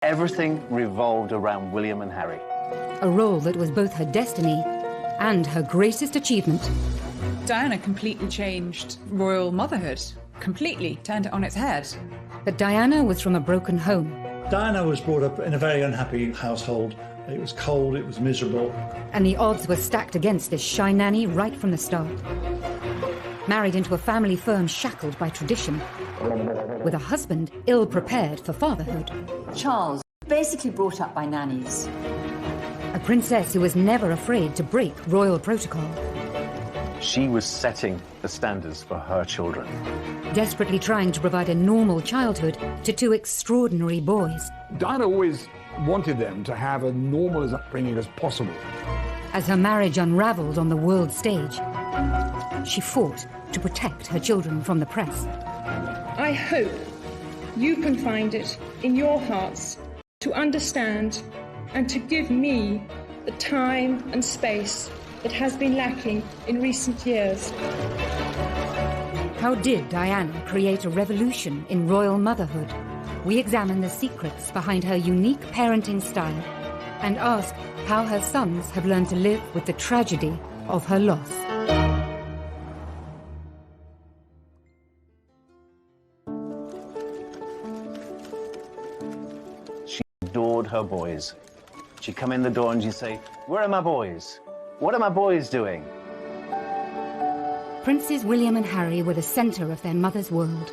Everything revolved around William and Harry. A role that was both her destiny and her greatest achievement. Diana completely changed royal motherhood. Completely turned it on its head. But Diana was from a broken home. Diana was brought up in a very unhappy household. It was cold, it was miserable. And the odds were stacked against this shy nanny right from the start. Married into a family firm shackled by tradition, with a husband ill-prepared for fatherhood. Charles, basically brought up by nannies. A princess who was never afraid to break royal protocol. She was setting the standards for her children. Desperately trying to provide a normal childhood to two extraordinary boys. Diana always wanted them to have a normal as upbringing as possible. As her marriage unraveled on the world stage, she fought to protect her children from the press. I hope you can find it in your hearts to understand and to give me the time and space that has been lacking in recent years. How did Diana create a revolution in royal motherhood? We examine the secrets behind her unique parenting style and ask how her sons have learned to live with the tragedy of her loss. She adored her boys. She'd come in the door and she'd say, "Where are my boys? What are my boys doing?" Princes William and Harry were the centre of their mother's world.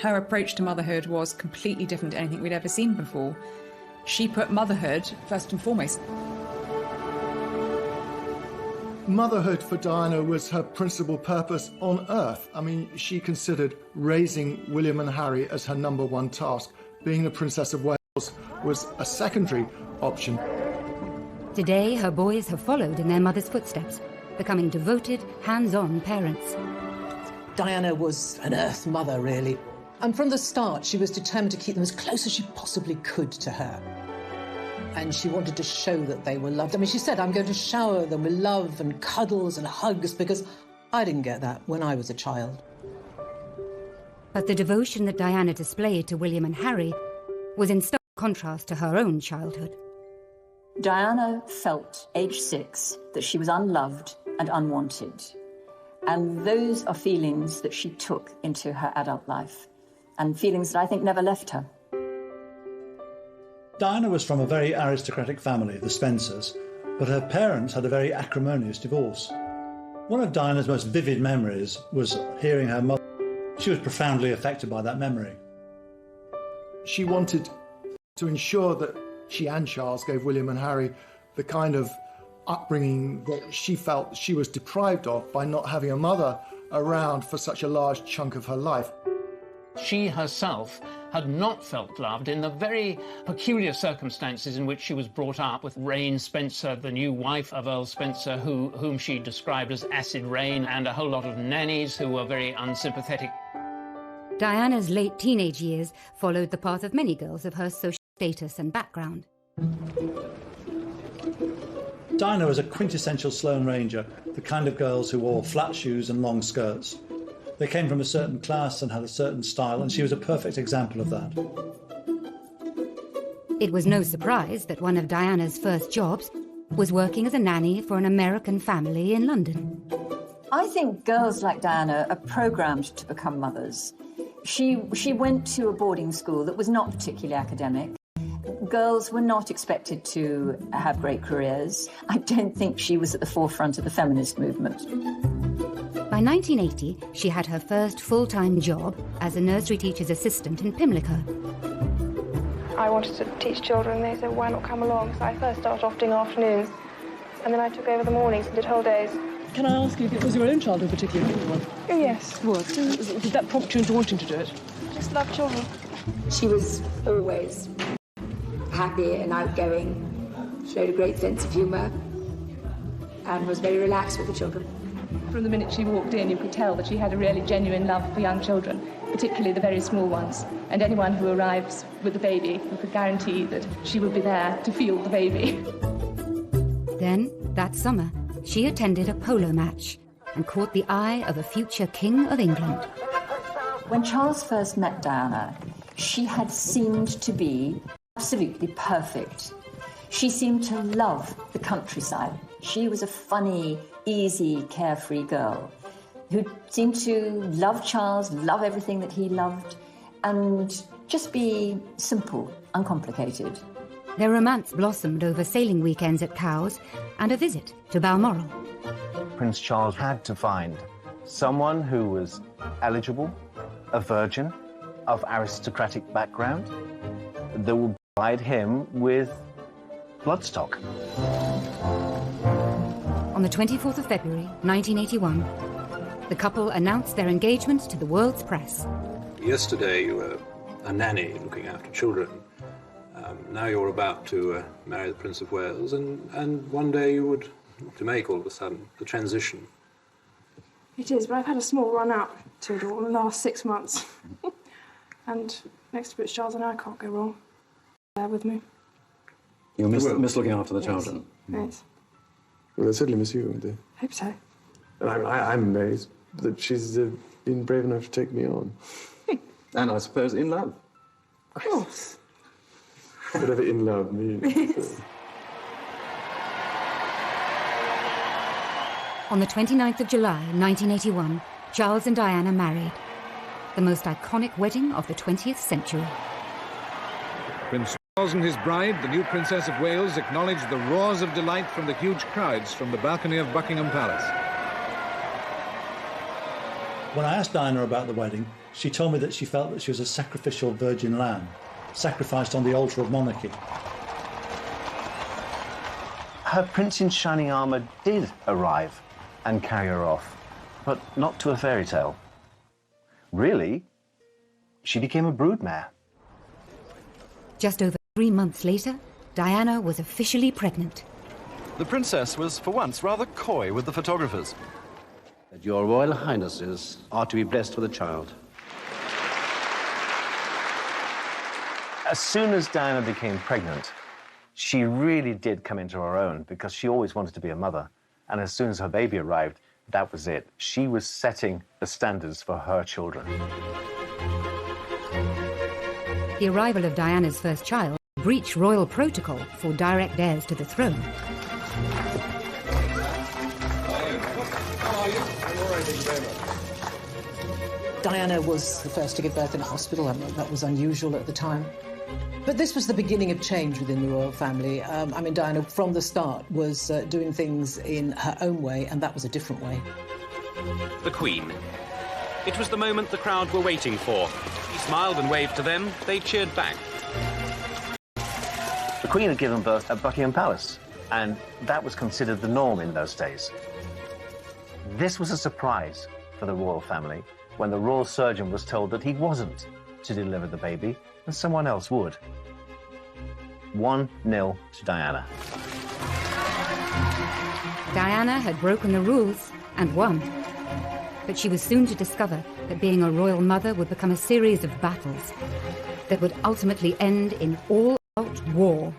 Her approach to motherhood was completely different to anything we'd ever seen before. She put motherhood first and foremost. Motherhood for Diana was her principal purpose on earth. I mean, she considered raising William and Harry as her number one task. Being the Princess of Wales was a secondary option. Today, her boys have followed in their mother's footsteps, becoming devoted, hands-on parents. Diana was an earth mother, really. And from the start, she was determined to keep them as close as she possibly could to her. And she wanted to show that they were loved. I mean, she said, "I'm going to shower them with love and cuddles and hugs," because I didn't get that when I was a child. But the devotion that Diana displayed to William and Harry was in stark contrast to her own childhood. Diana felt, age 6, that she was unloved and unwanted. And those are feelings that she took into her adult life, and feelings that I think never left her. Diana was from a very aristocratic family, the Spencers, but her parents had a very acrimonious divorce. One of Diana's most vivid memories was hearing her mother. She was profoundly affected by that memory. She wanted to ensure that she and Charles gave William and Harry the kind of upbringing that she felt she was deprived of by not having a mother around for such a large chunk of her life. She herself had not felt loved in the very peculiar circumstances in which she was brought up, with Rain Spencer, the new wife of Earl Spencer, whom she described as acid rain, and a whole lot of nannies who were very unsympathetic. Diana's late teenage years followed the path of many girls of her social status and background. Diana was a quintessential Sloane Ranger, the kind of girls who wore flat shoes and long skirts. They came from a certain class and had a certain style, and she was a perfect example of that. It was no surprise that one of Diana's first jobs was working as a nanny for an American family in London. I think girls like Diana are programmed to become mothers. She went to a boarding school that was not particularly academic. Girls were not expected to have great careers. I don't think she was at the forefront of the feminist movement. By 1980, she had her first full-time job as a nursery teacher's assistant in Pimlico. I wanted to teach children. They said, "Why not come along?" So I first started off doing afternoons, and then I took over the mornings and did whole days. Can I ask you if it was your own childhood particularly? Oh, yes. What? Did that prompt you into wanting to do it? I just love children. She was always happy and outgoing, showed a great sense of humour, and was very relaxed with the children. From the minute she walked in, you could tell that she had a really genuine love for young children, particularly the very small ones. And anyone who arrives with a baby, you could guarantee that she would be there to feel the baby. Then, that summer, she attended a polo match and caught the eye of a future King of England. When Charles first met Diana, She had seemed to be absolutely perfect. She seemed to love the countryside. She was a funny, easy, carefree girl who seemed to love Charles, love everything that he loved, and just be simple, uncomplicated. Their romance blossomed over sailing weekends at Cowes and a visit to Balmoral. Prince Charles had to find someone who was eligible, a virgin, of aristocratic background, that would provide him with bloodstock. On the 24th of February, 1981, the couple announced their engagement to the world's press. Yesterday you were a nanny looking after children. Now you're about to marry the Prince of Wales, and one day you would to make all of a sudden the transition. It is, but I've had a small run out to it all in the last 6 months. And next to Prince Charles and I can't go wrong. Bear with me. You'll miss looking after the children? Yes. Well, they'll certainly miss you, won't they? Hope so. I'm amazed that she's been brave enough to take me on. And I suppose in love. Of course. Whatever in love means. On the 29th of July, 1981, Charles and Diana married. The most iconic wedding of the 20th century. Prince Charles and his bride, the new Princess of Wales, acknowledged the roars of delight from the huge crowds from the balcony of Buckingham Palace. When I asked Diana about the wedding, she told me that she felt that she was a sacrificial virgin lamb, sacrificed on the altar of monarchy. Her prince in shining armour did arrive and carry her off, but not to a fairy tale. Really, she became a broodmare. Just over 3 months later, Diana was officially pregnant. The princess was, for once, rather coy with the photographers. Your Royal Highnesses are to be blessed with a child. As soon as Diana became pregnant, she really did come into her own, because she always wanted to be a mother. And as soon as her baby arrived, that was it. She was setting the standards for her children. The arrival of Diana's first child breached royal protocol for direct heirs to the throne. Diana was the first to give birth in a hospital. That was unusual at the time. But this was the beginning of change within the royal family. I mean, Diana, from the start, was doing things in her own way, and that was a different way. The Queen. It was the moment the crowd were waiting for. He smiled and waved to them. They cheered back. The Queen had given birth at Buckingham Palace, and that was considered the norm in those days. This was a surprise for the royal family when the royal surgeon was told that he wasn't to deliver the baby, and someone else would. 1-0 to Diana. Diana had broken the rules and won. But she was soon to discover that being a royal mother would become a series of battles that would ultimately end in all-out war.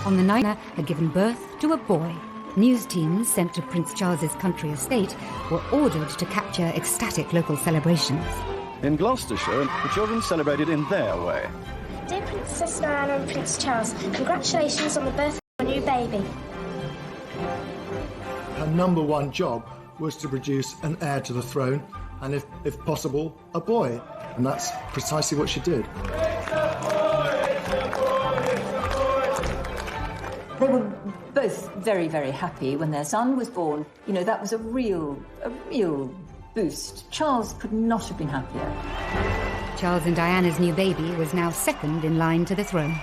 On the night Diana had given birth to a boy, news teams sent to Prince Charles's country estate were ordered to capture ecstatic local celebrations. In Gloucestershire, the children celebrated in their way. Dear Princess Diana and Prince Charles, congratulations on the birth of your new baby. Her number one job was to produce an heir to the throne, and if possible, a boy. And that's precisely what she did. They were both very, very happy when their son was born. You know, that was a real boost. Charles could not have been happier. Charles and Diana's new baby was now second in line to the throne.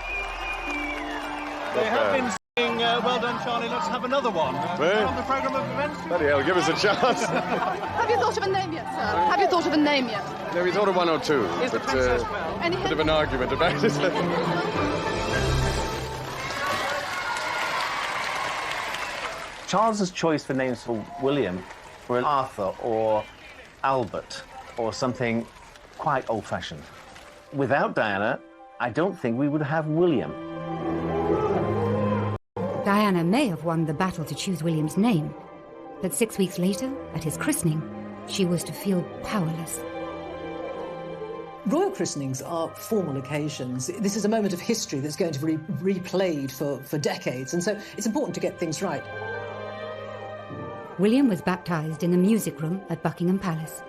They have been saying, well done, Charlie, let's have another one. On the programme of events. Bloody hell, give us a chance. Have you thought of a name yet, sir? Have you thought of a name yet? No, we thought of one or two, Is the but princess well? Any bit of an argument about it. Charles's choice for names for William were Arthur or Albert or something quite old-fashioned. Without Diana, I don't think we would have William. Diana may have won the battle to choose William's name, but 6 weeks later, at his christening, she was to feel powerless. Royal christenings are formal occasions. This is a moment of history that's going to be replayed for decades, and so it's important to get things right. William was baptised in the music room at Buckingham Palace.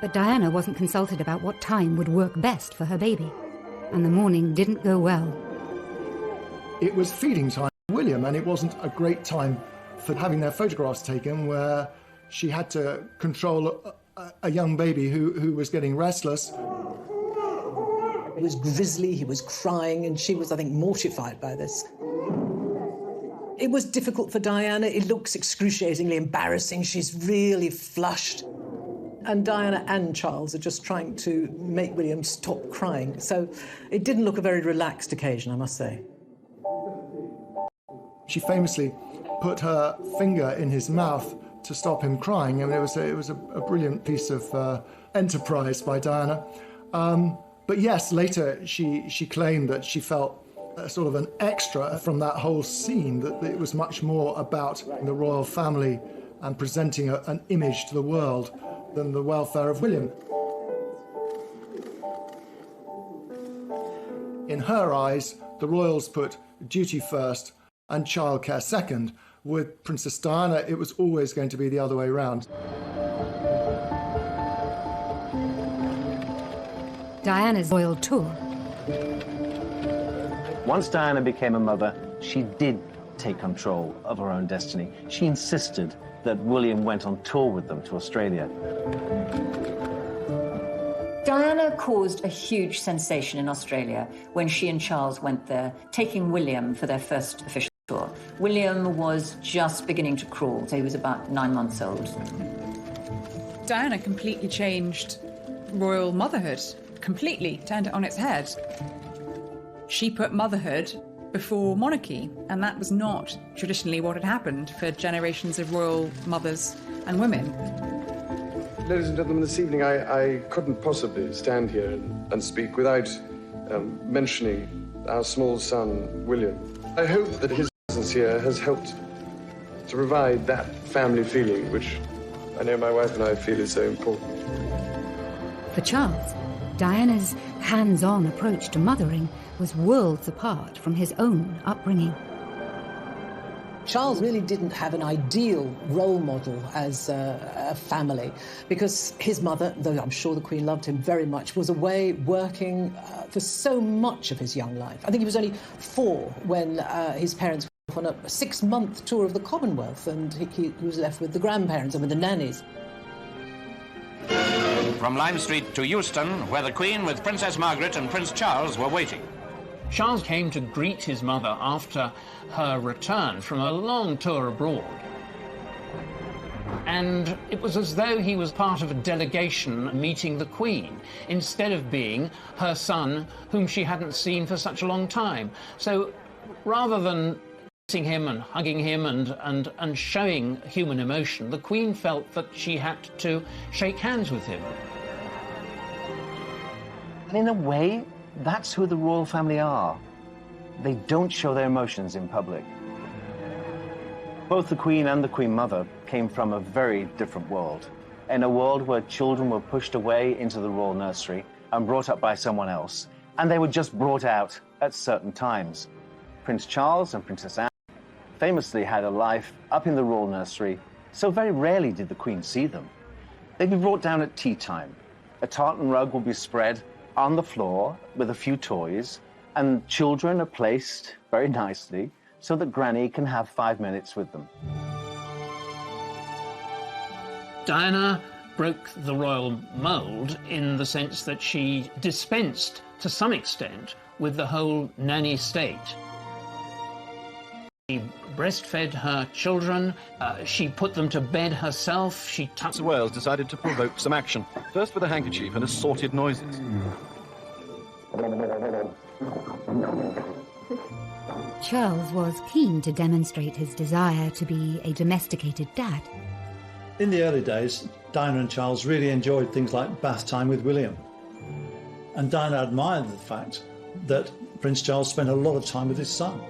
But Diana wasn't consulted about what time would work best for her baby, and the morning didn't go well. It was feeding time for William, and it wasn't a great time for having their photographs taken, where she had to control a young baby who was getting restless. He was grisly, he was crying, and she was, I think, mortified by this. It was difficult for Diana. It looks excruciatingly embarrassing. She's really flushed. And Diana and Charles are just trying to make William stop crying. So it didn't look a very relaxed occasion, I must say. She famously put her finger in his mouth to stop him crying. I mean, it was a brilliant piece of enterprise by Diana. But yes, later she claimed that she felt sort of an extra from that whole scene, that it was much more about the royal family and presenting an image to the world than the welfare of William. In her eyes, the royals put duty first and childcare second. With Princess Diana, it was always going to be the other way around. Diana's royal tour. Once Diana became a mother, she did take control of her own destiny. She insisted that William went on tour with them to Australia. Diana caused a huge sensation in Australia when she and Charles went there, taking William for their first official tour. William was just beginning to crawl, so he was about 9 months old. Diana completely changed royal motherhood, completely turned it on its head. She put motherhood before monarchy, and that was not traditionally what had happened for generations of royal mothers and women. Ladies and gentlemen, this evening I couldn't possibly stand here and speak without mentioning our small son, William. I hope that his presence here has helped to provide that family feeling, which I know my wife and I feel is so important. For Charles, Diana's hands-on approach to mothering was worlds apart from his own upbringing. Charles really didn't have an ideal role model as a family, because his mother, though I'm sure the Queen loved him very much, was away working for so much of his young life. I think he was only 4 when his parents went on a 6-month tour of the Commonwealth, and he was left with the grandparents and with the nannies. From Lime Street to Euston, where the Queen with Princess Margaret and Prince Charles were waiting. Charles came to greet his mother after her return from a long tour abroad. And it was as though he was part of a delegation meeting the Queen, instead of being her son, whom she hadn't seen for such a long time. So rather than kissing him and hugging him and showing human emotion, the Queen felt that she had to shake hands with him. And in a way, that's who the royal family are. They don't show their emotions in public. Both the Queen and the Queen Mother came from a very different world. In a world where children were pushed away into the royal nursery and brought up by someone else, and they were just brought out at certain times. Prince Charles and Princess Anne famously had a life up in the royal nursery, so very rarely did the Queen see them. They'd be brought down at tea time. A tartan rug will be spread on the floor with a few toys, and children are placed very nicely so that Granny can have 5 minutes with them. Diana broke the royal mould in the sense that she dispensed, to some extent, with the whole nanny state. She breastfed her children, she put them to bed herself, she Prince of Wales decided to provoke some action, first with a handkerchief and assorted noises. Charles was keen to demonstrate his desire to be a domesticated dad. In the early days, Diana and Charles really enjoyed things like bath time with William. And Diana admired the fact that Prince Charles spent a lot of time with his son.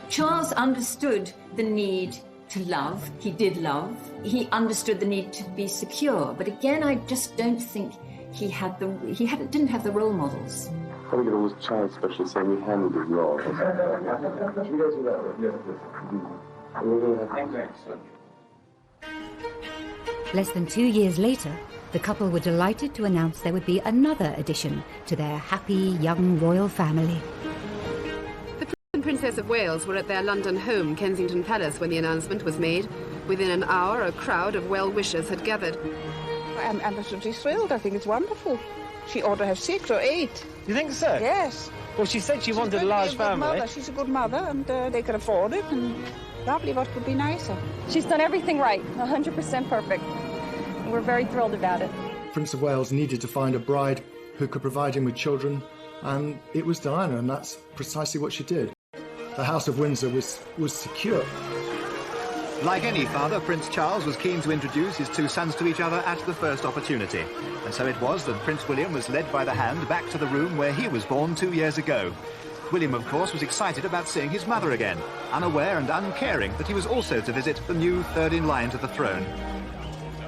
Charles understood the need to love. He did love. He understood the need to be secure. But again, I just don't think he didn't have the role models. I think it was Charles especially saying he handled it well. Less than 2 years later, the couple were delighted to announce there would be another addition to their happy young royal family. The Prince and Princess of Wales were at their London home, Kensington Palace, when the announcement was made. Within an hour, a crowd of well-wishers had gathered. I'm absolutely thrilled. I think it's wonderful. She ought to have 6 or 8. You think so? Yes. Well, she said she wanted a large family. She's a good mother, and they can afford it. And lovely, what could be nicer? She's done everything right, 100% perfect. We're very thrilled about it. Prince of Wales needed to find a bride who could provide him with children, and it was Diana, and that's precisely what she did. The House of Windsor was secure. Like any father, Prince Charles was keen to introduce his two sons to each other at the first opportunity. And so it was that Prince William was led by the hand back to the room where he was born 2 years ago. William, of course, was excited about seeing his mother again, unaware and uncaring that he was also to visit the new third in line to the throne.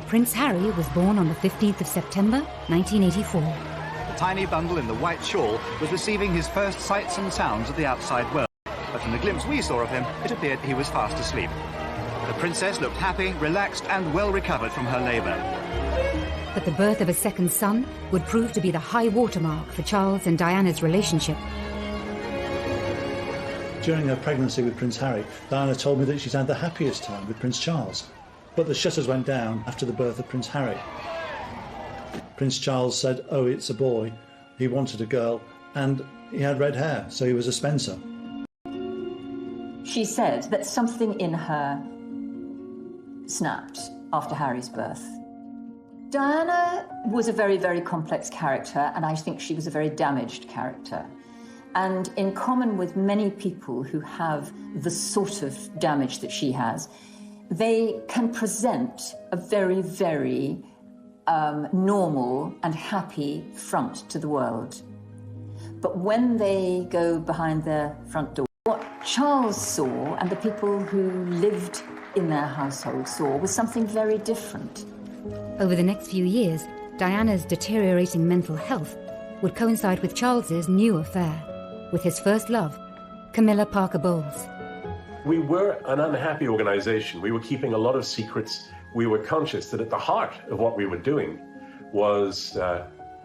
Prince Harry was born on the 15th of September, 1984. The tiny bundle in the white shawl was receiving his first sights and sounds of the outside world. But from the glimpse we saw of him, it appeared he was fast asleep. The princess looked happy, relaxed and well recovered from her labour. But the birth of a second son would prove to be the high watermark for Charles and Diana's relationship. During her pregnancy with Prince Harry, Diana told me that she's had the happiest time with Prince Charles. But the shutters went down after the birth of Prince Harry. Prince Charles said, oh, it's a boy. He wanted a girl, and he had red hair, so he was a Spencer. She said that something in her snapped after Harry's birth. Diana was a very, very complex character, and I think she was a very damaged character. And in common with many people who have the sort of damage that she has, they can present a very, very normal and happy front to the world. But when they go behind their front door, what Charles saw and the people who lived in their household saw was something very different. Over the next few years, Diana's deteriorating mental health would coincide with Charles's new affair, with his first love, Camilla Parker Bowles. We were an unhappy organization. We were keeping a lot of secrets. We were conscious that at the heart of what we were doing was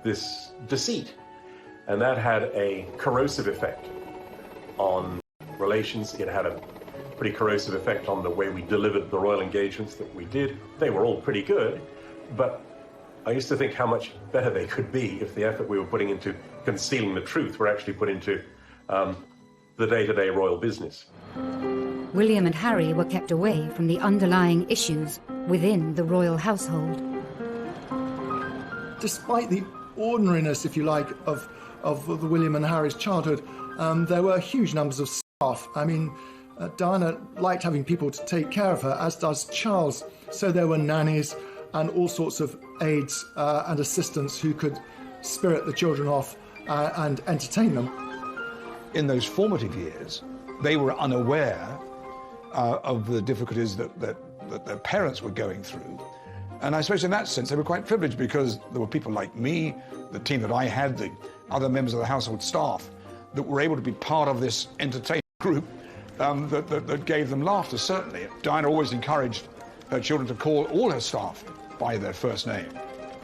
this deceit. And that had a corrosive effect on relations. It had a pretty corrosive effect on the way we delivered the royal engagements that we did. They were all pretty good, but I used to think how much better they could be if the effort we were putting into concealing the truth were actually put into the day-to-day royal business. William and Harry were kept away from the underlying issues within the royal household. Despite the ordinariness, if you like, of the William and Harry's childhood, there were huge numbers of staff. I mean, Diana liked having people to take care of her, as does Charles. So there were nannies and all sorts of aides and assistants who could spirit the children off and entertain them. In those formative years, they were unaware of the difficulties that their parents were going through. And I suppose in that sense, they were quite privileged because there were people like me, the team that I had, the other members of the household staff, that were able to be part of this entertainment group that gave them laughter, certainly. Diana always encouraged her children to call all her staff by their first name.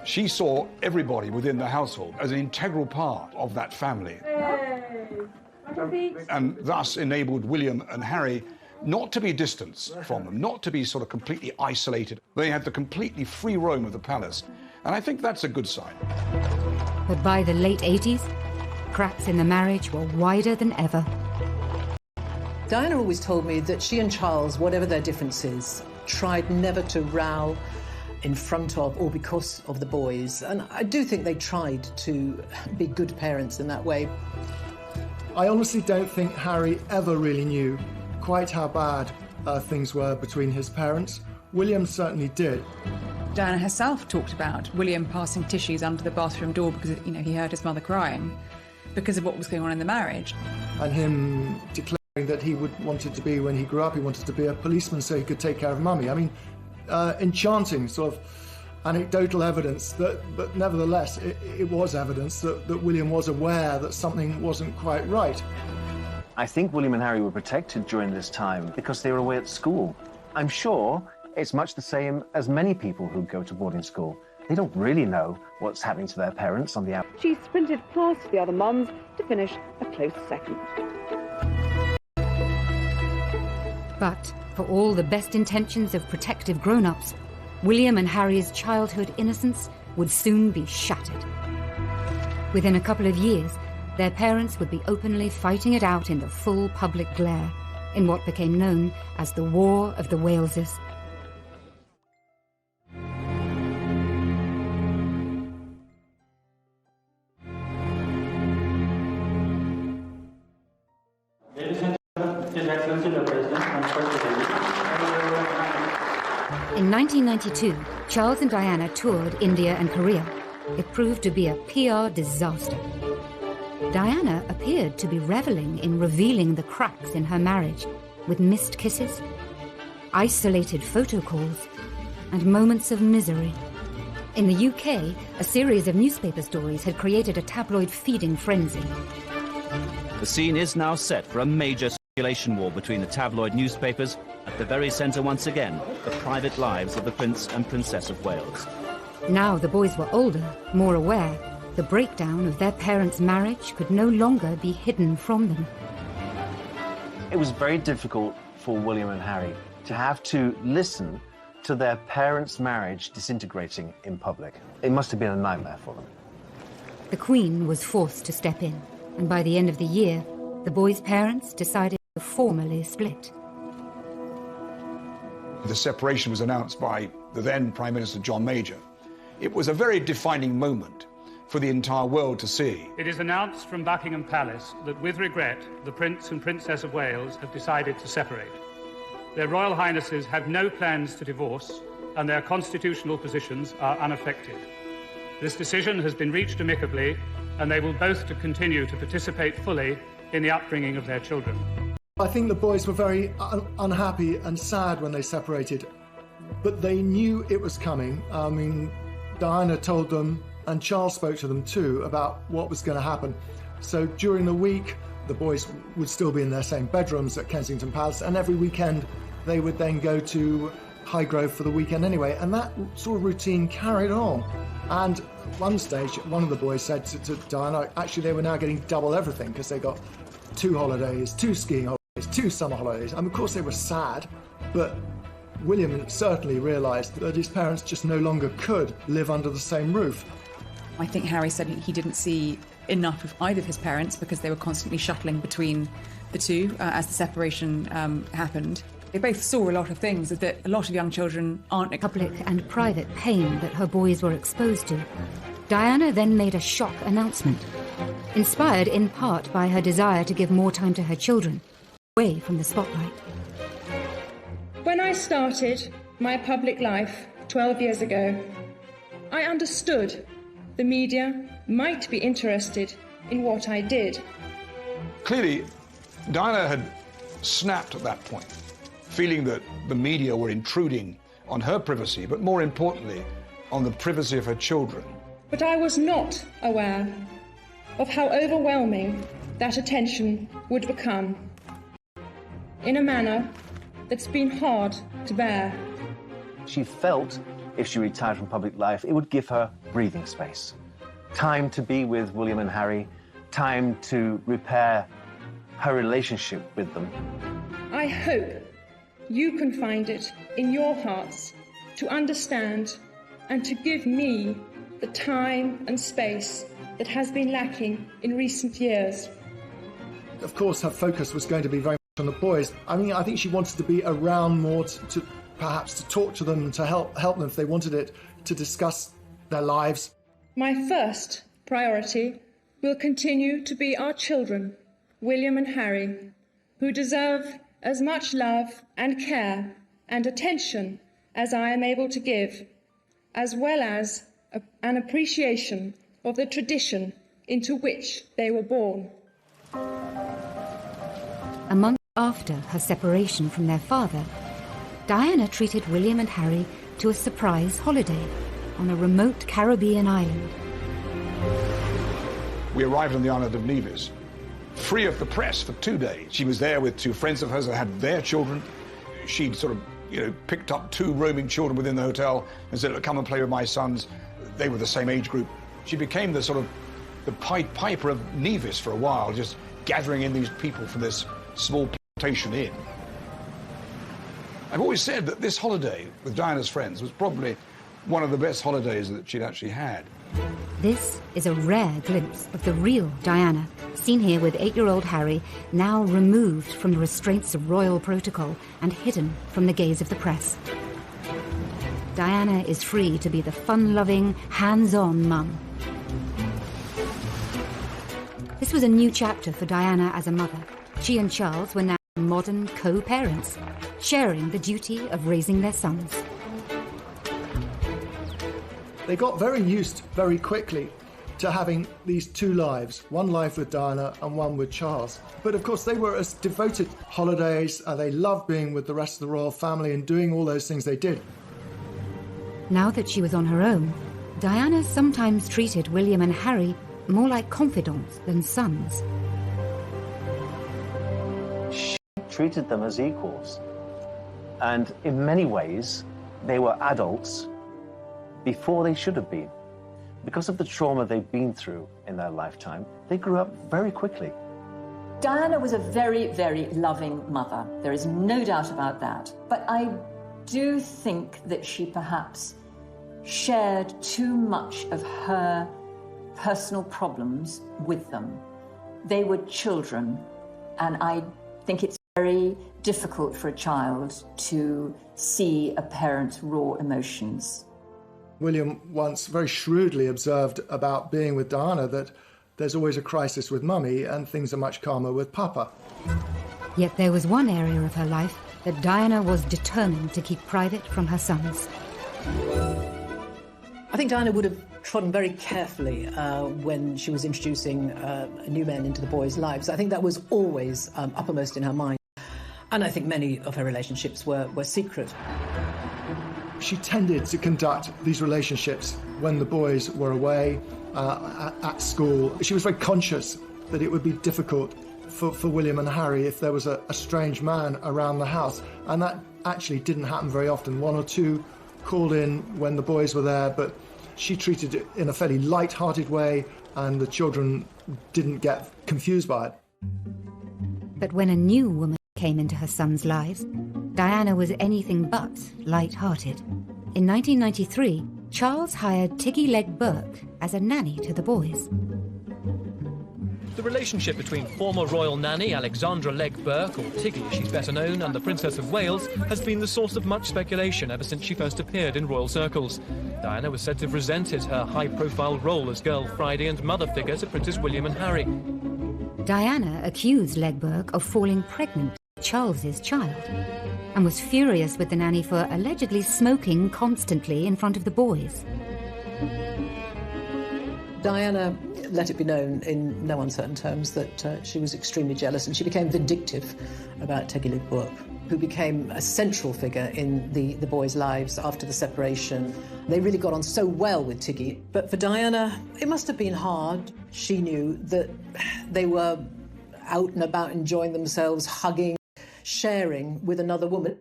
She saw everybody within the household as an integral part of that family. And thus enabled William and Harry not to be distanced from them, not to be sort of completely isolated. They had the completely free roam of the palace. And I think that's a good sign. But by the late 80s, cracks in the marriage were wider than ever. Diana always told me that she and Charles, whatever their differences, tried never to row in front of or because of the boys. And I do think they tried to be good parents in that way. I honestly don't think Harry ever really knew quite how bad things were between his parents. William certainly did. Diana herself talked about William passing tissues under the bathroom door because, he heard his mother crying because of what was going on in the marriage. And him declaring that he wanted to be, when he grew up, he wanted to be a policeman so he could take care of mummy. I mean, enchanting sort of anecdotal evidence but nevertheless, it was evidence that William was aware that something wasn't quite right. I think William and Harry were protected during this time because they were away at school. I'm sure it's much the same as many people who go to boarding school. They don't really know what's happening to their parents on the outside. She sprinted past the other mums to finish a close second. But for all the best intentions of protective grown-ups, William and Harry's childhood innocence would soon be shattered. Within a couple of years, their parents would be openly fighting it out in the full public glare, in what became known as the War of the Waleses. In 1992, Charles and Diana toured India and Korea. It proved to be a PR disaster. Diana appeared to be reveling in revealing the cracks in her marriage, with missed kisses, isolated photo calls, and moments of misery. In the UK, a series of newspaper stories had created a tabloid feeding frenzy. The scene is now set for a major circulation war between the tabloid newspapers. At the very centre, once again, the private lives of the Prince and Princess of Wales. Now the boys were older, more aware. The breakdown of their parents' marriage could no longer be hidden from them. It was very difficult for William and Harry to have to listen to their parents' marriage disintegrating in public. It must have been a nightmare for them. The Queen was forced to step in, and by the end of the year, the boys' parents decided to formally split. The separation was announced by the then Prime Minister John Major. It was a very defining moment for the entire world to see. It is announced from Buckingham Palace that, with regret, the Prince and Princess of Wales have decided to separate. Their Royal Highnesses have no plans to divorce, and their constitutional positions are unaffected. This decision has been reached amicably, and they will both continue to participate fully in the upbringing of their children. I think the boys were very unhappy and sad when they separated, but they knew it was coming. I mean, Diana told them, and Charles spoke to them too, about what was going to happen. So during the week, the boys would still be in their same bedrooms at Kensington Palace, and every weekend they would then go to Highgrove for the weekend anyway, and that sort of routine carried on. And at one stage, one of the boys said to Diana, actually they were now getting double everything because they got 2 holidays, 2 skiing holidays, 2 summer holidays. And of course they were sad, but William certainly realised that his parents just no longer could live under the same roof. I think Harry said he didn't see enough of either of his parents because they were constantly shuttling between the two as the separation happened. They both saw a lot of things that a lot of young children aren't. Public and private pain that her boys were exposed to. Diana then made a shock announcement, inspired in part by her desire to give more time to her children, away from the spotlight. When I started my public life 12 years ago, I understood the media might be interested in what I did. Clearly, Diana had snapped at that point, feeling that the media were intruding on her privacy, but more importantly, on the privacy of her children. But I was not aware of how overwhelming that attention would become, in a manner that's been hard to bear. She felt if she retired from public life, it would give her breathing space. Time to be with William and Harry, time to repair her relationship with them. I hope you can find it in your hearts to understand and to give me the time and space that has been lacking in recent years. Of course, her focus was going to be very much on the boys. I mean, I think she wanted to be around more to perhaps to talk to them, to help them if they wanted it, to discuss their lives. My first priority will continue to be our children, William and Harry, who deserve as much love and care and attention as I am able to give, as well as an appreciation of the tradition into which they were born. A month after her separation from their father, Diana treated William and Harry to a surprise holiday on a remote Caribbean island. We arrived on the island of Nevis, free of the press for 2 days. She was there with 2 friends of hers that had their children. She'd sort of, picked up 2 roaming children within the hotel and said, come and play with my sons. They were the same age group. She became the sort of the Pied Piper of Nevis for a while, just gathering in these people from this small plantation inn. I've always said that this holiday with Diana's friends was probably one of the best holidays that she'd actually had. This is a rare glimpse of the real Diana, seen here with 8-year-old Harry, now removed from the restraints of royal protocol and hidden from the gaze of the press. Diana is free to be the fun-loving, hands-on mum. This was a new chapter for Diana as a mother. She and Charles were now modern co-parents, sharing the duty of raising their sons. They got very used very quickly to having these 2 lives, one life with Diana and one with Charles. But of course they were as devoted holidays, and they loved being with the rest of the royal family and doing all those things they did. Now that she was on her own, Diana sometimes treated William and Harry more like confidants than sons. She treated them as equals. And in many ways, they were adults before they should have been. Because of the trauma they've been through in their lifetime, they grew up very quickly. Diana was a very, very loving mother. There is no doubt about that. But I do think that she perhaps shared too much of her personal problems with them. They were children, and I think it's very difficult for a child to see a parent's raw emotions. William once very shrewdly observed about being with Diana that there's always a crisis with Mummy and things are much calmer with Papa. Yet there was one area of her life that Diana was determined to keep private from her sons. I think Diana would have trodden very carefully when she was introducing new men into the boys' lives. I think that was always uppermost in her mind. And I think many of her relationships were secret. She tended to conduct these relationships when the boys were away at school. She was very conscious that it would be difficult for William and Harry if there was a strange man around the house. And that actually didn't happen very often. 1 or 2 called in when the boys were there, but she treated it in a fairly light-hearted way, and the children didn't get confused by it. But when a new woman came into her sons' lives, Diana was anything but light-hearted. In 1993, Charles hired Tiggy Legg Burke as a nanny to the boys. The relationship between former royal nanny Alexandra Legg Burke, or Tiggy as she's better known, and the Princess of Wales has been the source of much speculation ever since she first appeared in royal circles. Diana was said to have resented her high-profile role as Girl Friday and mother figure to Princes William and Harry. Diana accused Legg Burke of falling pregnant with Charles's child, and was furious with the nanny for allegedly smoking constantly in front of the boys. Diana let it be known in no uncertain terms that she was extremely jealous, and she became vindictive about Tiggy Legg Burke, who became a central figure in the boys' lives after the separation. They really got on so well with Tiggy. But for Diana, it must have been hard. She knew that they were out and about enjoying themselves, hugging, sharing with another woman.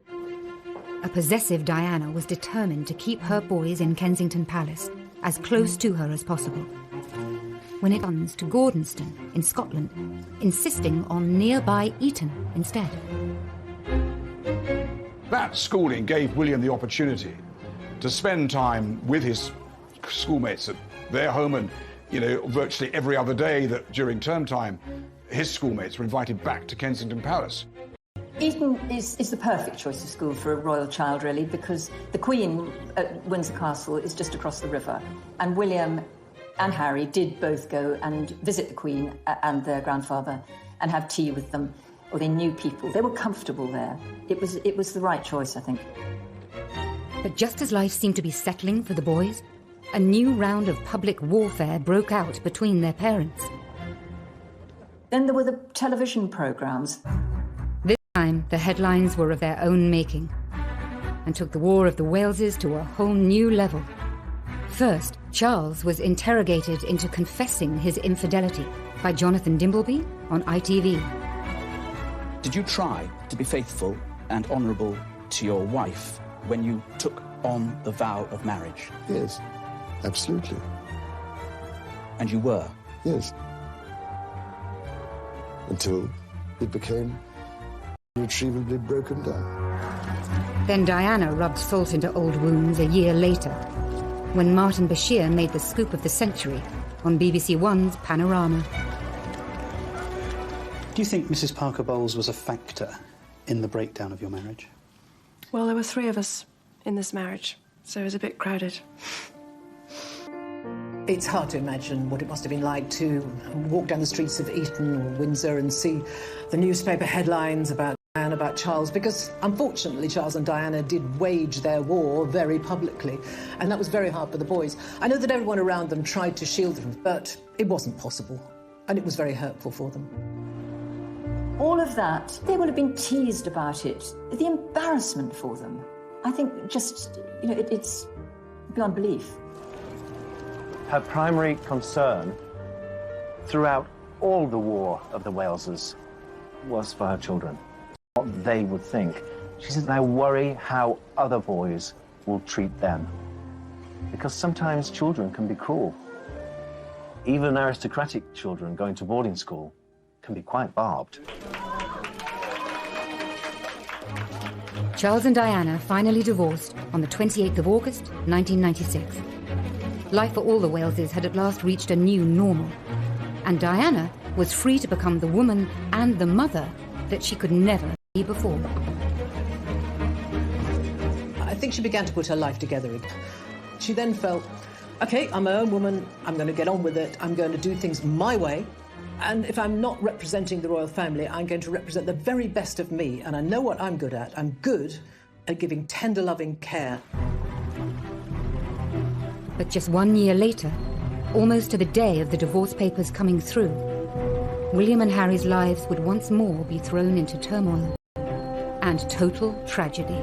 A possessive Diana was determined to keep her boys in Kensington Palace, as close to her as possible. When it comes to Gordonston in Scotland, insisting on nearby Eton instead. That schooling gave William the opportunity to spend time with his schoolmates at their home, and, virtually every other day that during term time, his schoolmates were invited back to Kensington Palace. Eton is the perfect choice of school for a royal child, really, because the Queen at Windsor Castle is just across the river, and William and Harry did both go and visit the Queen and their grandfather and have tea with them, or they knew people. They were comfortable there. It was the right choice, I think. But just as life seemed to be settling for the boys, a new round of public warfare broke out between their parents. Then there were the television programmes. This time, the headlines were of their own making and took the War of the Waleses to a whole new level. First, Charles was interrogated into confessing his infidelity by Jonathan Dimbleby on ITV. Did you try to be faithful and honourable to your wife when you took on the vow of marriage? Yes, absolutely. And you were? Yes. Until it became irretrievably broken down. Then Diana rubbed salt into old wounds a year later, when Martin Bashir made the scoop of the century on BBC One's Panorama. Do you think Mrs. Parker Bowles was a factor in the breakdown of your marriage? Well, there were 3 of us in this marriage, so it was a bit crowded. It's hard to imagine what it must have been like to walk down the streets of Eton or Windsor and see the newspaper headlines about Diana, about Charles, because unfortunately Charles and Diana did wage their war very publicly, and that was very hard for the boys. I know that everyone around them tried to shield them, but it wasn't possible, and it was very hurtful for them. All of that, they would have been teased about it. The embarrassment for them, I think just, it's beyond belief. Her primary concern throughout all the War of the Waleses was for her children, what they would think. She said, I worry how other boys will treat them. Because sometimes children can be cruel. Even aristocratic children going to boarding school can be quite barbed. Charles and Diana finally divorced on the 28th of August, 1996. Life for all the Waleses had at last reached a new normal, and Diana was free to become the woman and the mother that she could never be before. I think she began to put her life together again. She then felt, OK, I'm my own woman, I'm going to get on with it, I'm going to do things my way, and if I'm not representing the royal family, I'm going to represent the very best of me, and I know what I'm good at. I'm good at giving tender, loving care. But just 1 year later, almost to the day of the divorce papers coming through, William and Harry's lives would once more be thrown into turmoil and total tragedy.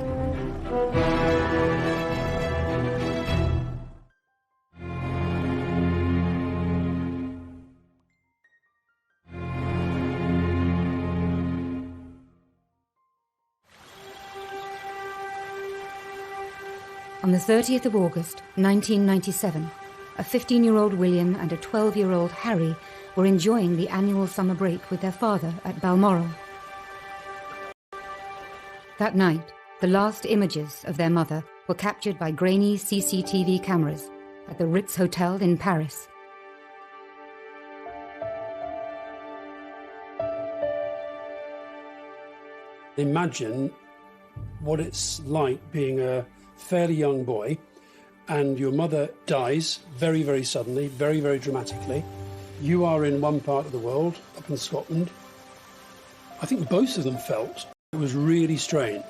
On the 30th of August, 1997, a 15-year-old William and a 12-year-old Harry were enjoying the annual summer break with their father at Balmoral. That night, the last images of their mother were captured by grainy CCTV cameras at the Ritz Hotel in Paris. Imagine what it's like being a fairly young boy and your mother dies very, very suddenly, very, very dramatically. You are in one part of the world, up in Scotland. I think both of them felt it was really strange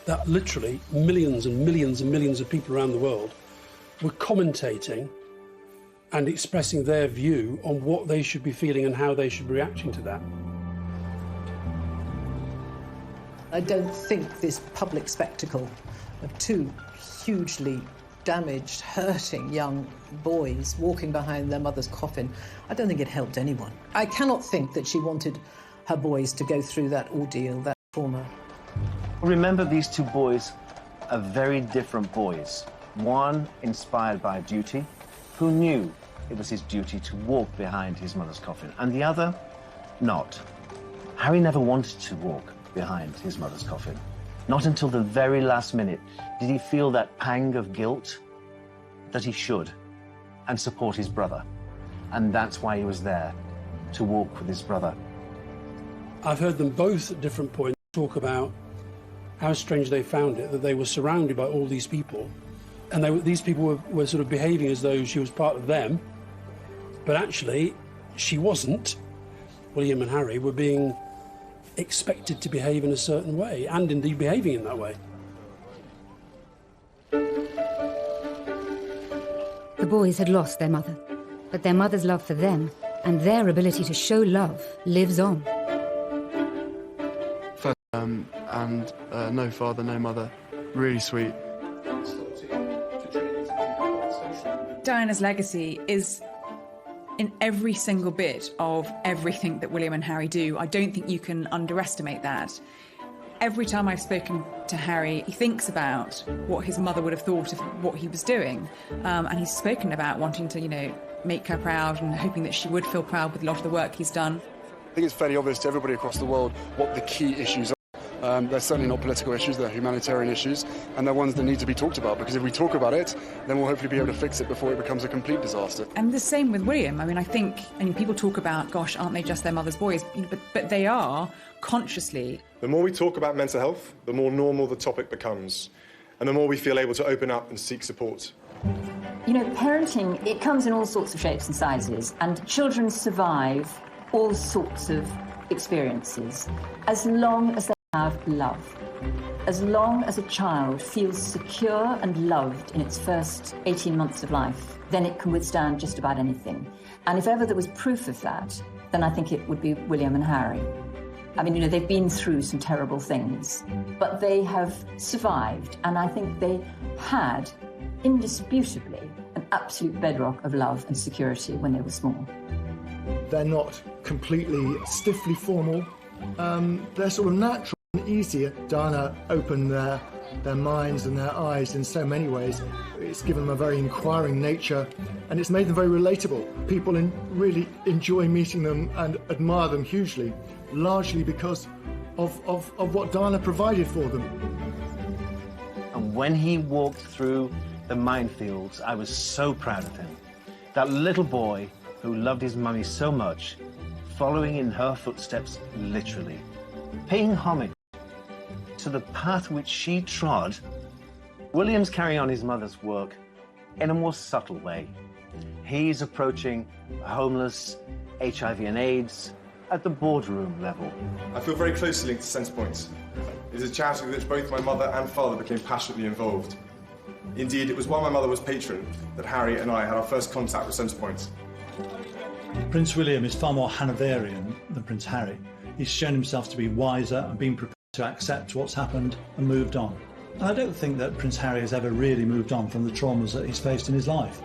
that literally millions and millions and millions of people around the world were commentating and expressing their view on what they should be feeling and how they should be reacting to that. I don't think this public spectacle of 2 hugely damaged, hurting young boys walking behind their mother's coffin, I don't think it helped anyone. I cannot think that she wanted her boys to go through that ordeal, that trauma. Remember, these 2 boys are very different boys. One inspired by duty, who knew it was his duty to walk behind his mother's coffin, and the other, not. Harry never wanted to walk behind his mother's coffin. Not until the very last minute did he feel that pang of guilt that he should, and support his brother. And that's why he was there, to walk with his brother. I've heard them both at different points talk about how strange they found it, that they were surrounded by all these people, and these people were sort of behaving as though she was part of them, but actually she wasn't. William and Harry were being expected to behave in a certain way, and indeed behaving in that way. boys had lost their mother, but their mother's love for them and their ability to show love lives on. And no father, no mother. Really sweet. Diana's legacy is in every single bit of everything that William and Harry do. I don't think you can underestimate that. Every time I've spoken to Harry, he thinks about what his mother would have thought of what he was doing. And he's spoken about wanting to, make her proud and hoping that she would feel proud with a lot of the work he's done. I think it's fairly obvious to everybody across the world what the key issues are. They're certainly not political issues, they're humanitarian issues, and they're ones that need to be talked about, because if we talk about it, then we'll hopefully be able to fix it before it becomes a complete disaster. And the same with William. I think people talk about, gosh, aren't they just their mother's boys? But they are, consciously. The more we talk about mental health, the more normal the topic becomes, and the more we feel able to open up and seek support. Parenting, it comes in all sorts of shapes and sizes, and children survive all sorts of experiences as long as they have love. As long as a child feels secure and loved in its first 18 months of life, then it can withstand just about anything. And if ever there was proof of that, then I think it would be William and Harry. They've been through some terrible things, but they have survived, and I think they had, indisputably, an absolute bedrock of love and security when they were small. They're not completely stiffly formal. They're sort of natural and easier. Diana opened their minds and their eyes in so many ways. It's given them a very inquiring nature, and it's made them very relatable. People really enjoy meeting them and admire them hugely, largely because of what Diana provided for them. And when he walked through the minefields, I was so proud of him. That little boy who loved his mummy so much, following in her footsteps, literally, paying homage to the path which she trod. William's carrying on his mother's work in a more subtle way. He's approaching homeless, HIV and AIDS at the boardroom level. I feel very closely linked to Centrepoint. It is a charity with which both my mother and father became passionately involved. Indeed, it was while my mother was patron that Harry and I had our first contact with Centrepoint. Prince William is far more Hanoverian than Prince Harry. He's shown himself to be wiser and been prepared to accept what's happened and moved on. And I don't think that Prince Harry has ever really moved on from the traumas that he's faced in his life.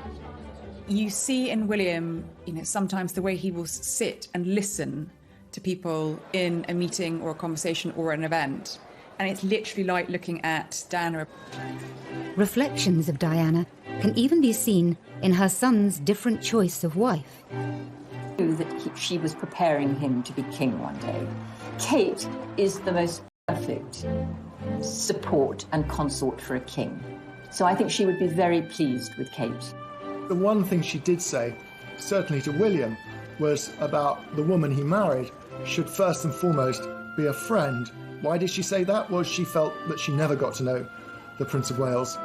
You see in William, sometimes the way he will sit and listen to people in a meeting or a conversation or an event. And it's literally like looking at Diana. Reflections of Diana can even be seen in her son's different choice of wife. That she was preparing him to be king one day. Kate is the most perfect support and consort for a king. So I think she would be very pleased with Kate. The one thing she did say, certainly to William, was about the woman he married should first and foremost be a friend. Why did she say that? Well, she felt that she never got to know the Prince of Wales.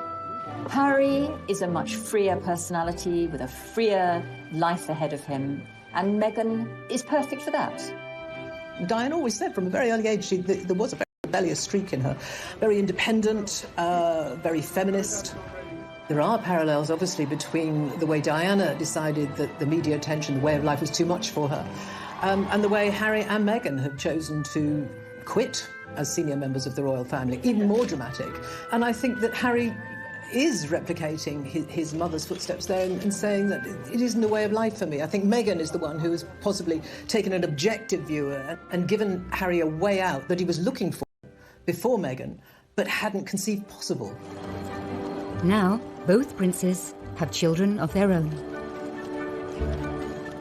Harry is a much freer personality with a freer life ahead of him, and Meghan is perfect for that. Diana always said from a very early age there was a very rebellious streak in her. Very independent, very feminist. There are parallels, obviously, between the way Diana decided that the media attention, the way of life was too much for her, and the way Harry and Meghan have chosen to quit as senior members of the royal family, even more dramatic. And I think that Harry is replicating his mother's footsteps there and saying that it isn't the way of life for me. I think Meghan is the one who has possibly taken an objective view and given Harry a way out that he was looking for before Meghan, but hadn't conceived possible. Now, both princes have children of their own.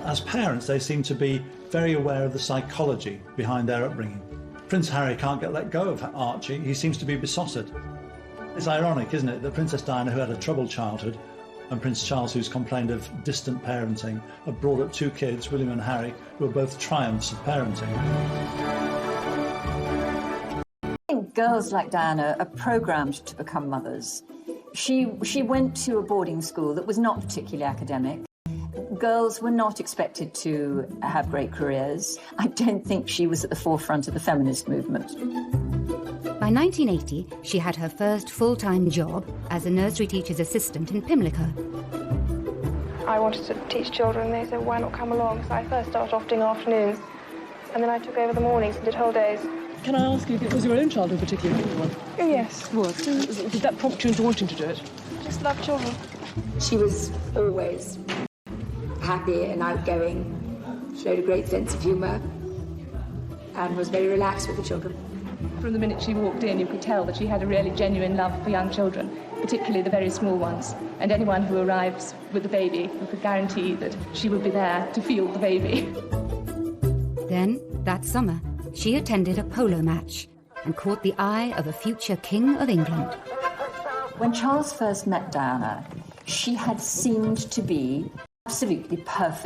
As parents, they seem to be very aware of the psychology behind their upbringing. Prince Harry can't get let go of Archie. He seems to be besotted. It's ironic, isn't it, that Princess Diana, who had a troubled childhood, and Prince Charles, who's complained of distant parenting, have brought up two kids, William and Harry, who are both triumphs of parenting. I think girls like Diana are programmed to become mothers. She went to a boarding school that was not particularly academic. Girls were not expected to have great careers. I don't think she was at the forefront of the feminist movement. By 1980, she had her first full-time job as a nursery teacher's assistant in Pimlico. I wanted to teach children. They said, why not come along? So I first started off doing afternoons, and then I took over the mornings and did whole days. Can I ask you, was your own childhood particularly good one? Oh, yes. It was. Did that prompt you into wanting to do it? I just love children. She was always happy and outgoing, showed a great sense of humour, and was very relaxed with the children. From the minute she walked in, you could tell that she had a really genuine love for young children, particularly the very small ones. And anyone who arrives with a baby, you could guarantee that she would be there to feel the baby. Then, that summer, she attended a polo match and caught the eye of a future King of England. When Charles first met Diana, she had seemed to be absolutely perfect.